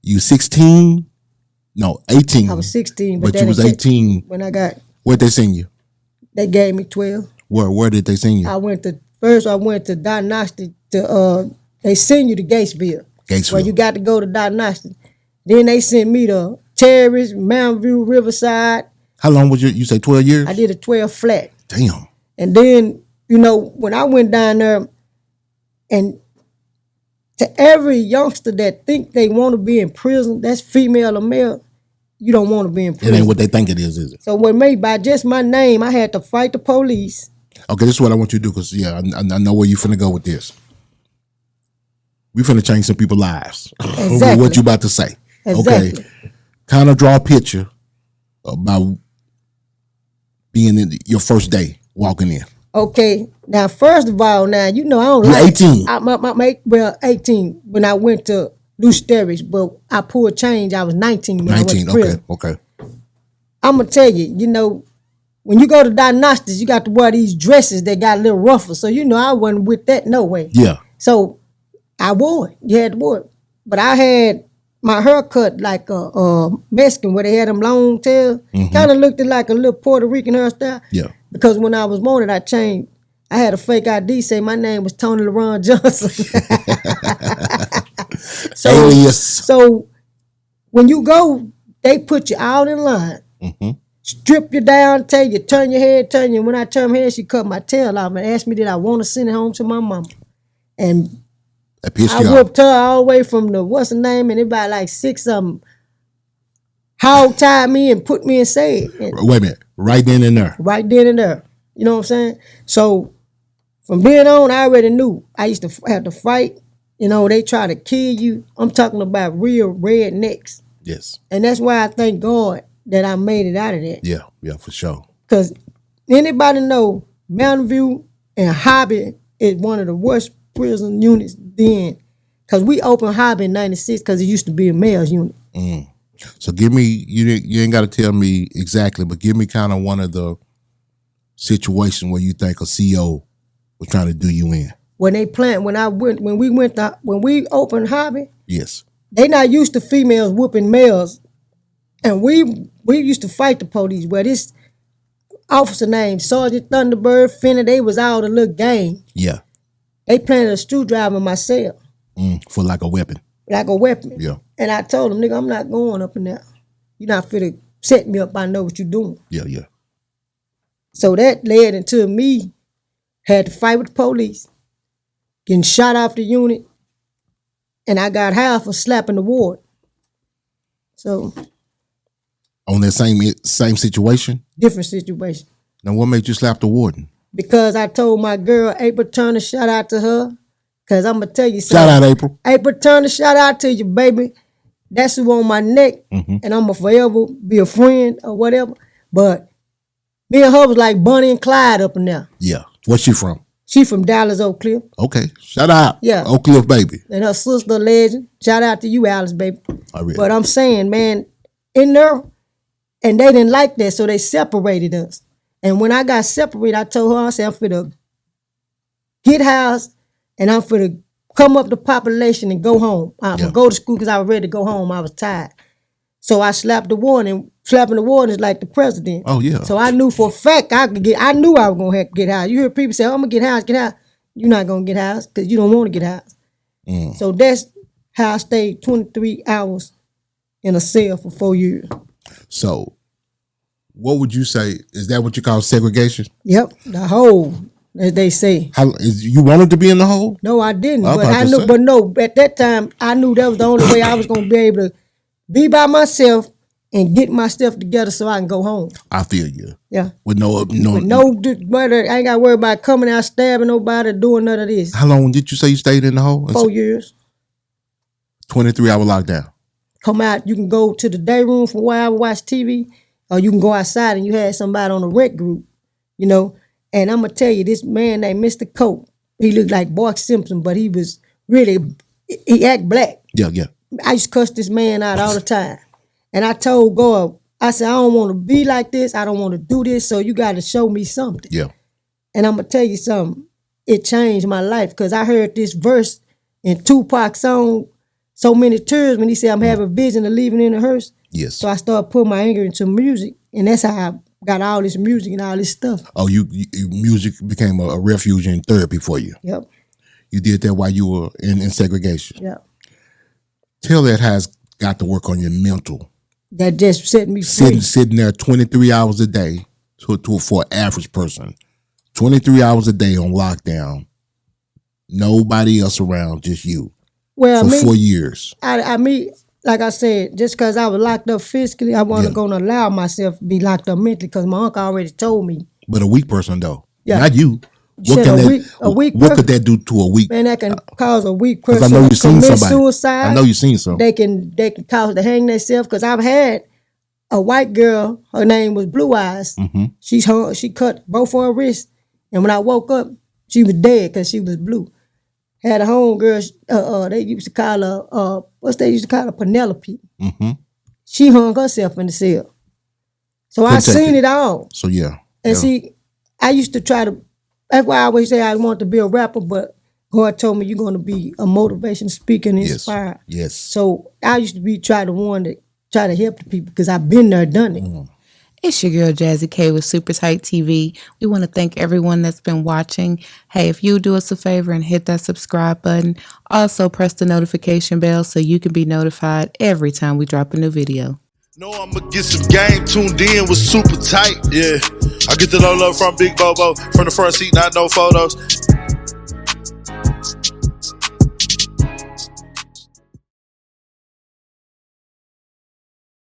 You 16? No, 18. I was 16, but you was 18 when I got. Where'd they send you? They gave me 12. Where did they send you? I went to diagnostic they send you to Gatesville. Where you got to go to diagnostic. Then they sent me to Terrace, Mountain View, Riverside. How long was you say 12 years? I did a 12 flat. Damn. And then, when I went down there, and to every youngster that think they want to be in prison, that's female or male, you don't want to be in prison. It ain't what they think it is it? So with me, by just my name, I had to fight the police. Okay, this is what I want you to do, because, I know where you finna go with this. We finna change some people's lives. Exactly. What you about to say. Exactly. Okay. Kind of draw a picture about being in your first day walking in. Okay. Now, first of all, I don't You're like 18. 18 when I went to Loose Sterries, but I pulled change. I was 19 when I went to prison. Okay. I'm going to tell you, when you go to diagnostics, you got to wear these dresses that got a little rougher. So, I wasn't with that no way. Yeah. So, I wore it. You had to wear it. But I had my hair cut like a Mexican, where they had them long tails. Mm-hmm. Kind of looked like a little Puerto Rican hairstyle. Yeah. Because when I was wanted, I changed. I had a fake ID say my name was Tony LaRon Johnson. So when you go, they put you out in line, strip you down, tell you, turn your head, When I turned my head, she cut my tail off and asked me, did I want to send it home to my mama? And I whooped her all the way from what's her name, and about like 6 of them hog tied me and put me in shade. Wait a minute, right then and there. Right then and there. You know what I'm saying? So from then on, I already knew. I used to have to fight. They try to kill you. I'm talking about real rednecks. Yes. And that's why I thank God that I made it out of that. Yeah, for sure. Because anybody know Mountain View and Hobby is one of the worst prison units then. Because we opened Hobby in 96 because it used to be a male's unit. Mm. So give me, you ain't got to tell me exactly, but give me kind of one of the situations where you think a CO was trying to do you in. When we opened Hobby, yes, they not used to females whooping males, and we used to fight the police. Where this officer named Sergeant Thunderbird Finney, they was all a little gang. Yeah, they planted a screwdriver in my cell for like a weapon. Like a weapon. Yeah, and I told them, nigga, I'm not going up in there. You're not finna set me up. I know what you're doing. Yeah. So that led into me had to fight with the police, getting shot off the unit, and I got high for slapping the ward. So on that same situation? Different situation. Now what made you slap the warden? Because I told my girl, April Turner, shout out to her. Because I'm going to tell you something. Shout out, April. April Turner, shout out to you, baby. That's who on my neck, and I'm going to forever be a friend or whatever. But me and her was like Bonnie and Clyde up in there. Yeah. Where's she from? She from Dallas, Oak Cliff. Okay. Shout out. Yeah. Oak Cliff, baby. And her sister, Legend. Shout out to you, Alice, baby. Really. But I'm saying, man, in there, and they didn't like that, so they separated us. And when I got separated, I told her, I said, I'm finna get housed, and I'm finna come up the population and go home. I'm gonna go to school because I was ready to go home. I was tired. So I slapped the warden, and slapping the warden is like the president. Oh, yeah. So I knew for a fact I knew I was gonna have to get housed. You hear people say, oh, I'm gonna get housed. You're not gonna get housed because you don't want to get housed. So that's how I stayed 23 hours in a cell for 4 years. So what would you say, is that what you call segregation? Yep, the hole, as they say. You wanted to be in the hole? No, I didn't. At that time, I knew that was the only way I was going to be able to be by myself and get my stuff together so I can go home. I feel you. Yeah. With no murder. I ain't got to worry about coming out, stabbing nobody, doing none of this. How long did you say you stayed in the hole? 4 years. 23-hour lockdown. Come out, you can go to the day room for a while, watch TV, or you can go outside and you had somebody on a rec group, you know. And I'm going to tell you, this man named Mr. Cope, he looked like Bart Simpson, but he was really, he act black. Yeah. I used to cuss this man out all the time. And I told God, I said, I don't want to be like this. I don't want to do this. So you got to show me something. Yeah. And I'm going to tell you something. It changed my life because I heard this verse in Tupac's song, so many tears when he said I'm having a vision of leaving in the hearse. Yes. So I started putting my anger into music, and that's how I got all this music and all this stuff. Oh, you music became a refuge and therapy for you. Yep. You did that while you were in segregation. Yep. Tell that how it's got to work on your mental. That just set me free. Sitting there 23 hours a day for an average person. 23 hours a day on lockdown. Nobody else around, just you. Well, for 4 years. I mean, like I said, just because I was locked up physically, I wasn't going to allow myself to be locked up mentally because my uncle already told me. But a weak person, though. Yeah. Not you. What could that do to a weak? Man, that can cause a weak person I know you've seen commit somebody. suicide. I know you've seen some. They can cause to hang themselves because I've had a white girl. Her name was Blue Eyes. Mm-hmm. She cut both of her wrists, and when I woke up, she was dead because she was blue. Had a homegirl. They used to call her Penelope. Mm-hmm. She hung herself in the cell. So I seen it all. So yeah. And see, I used to try to. That's why I always say I want to be a rapper, but God told me you're going to be a motivation speaker and inspire. Yes. So I used to be try to help the people because I've been there, done it. Mm. It's your girl Jazzy K with Super Tight TV. We want to thank everyone that's been watching. Hey, if you do us a favor and hit that subscribe button, also press the notification bell so you can be notified every time we drop a new video. No, I'ma get some game tuned in with Super Tight. Yeah, I get it all up from Big Bobo. From the front seat, not no photos.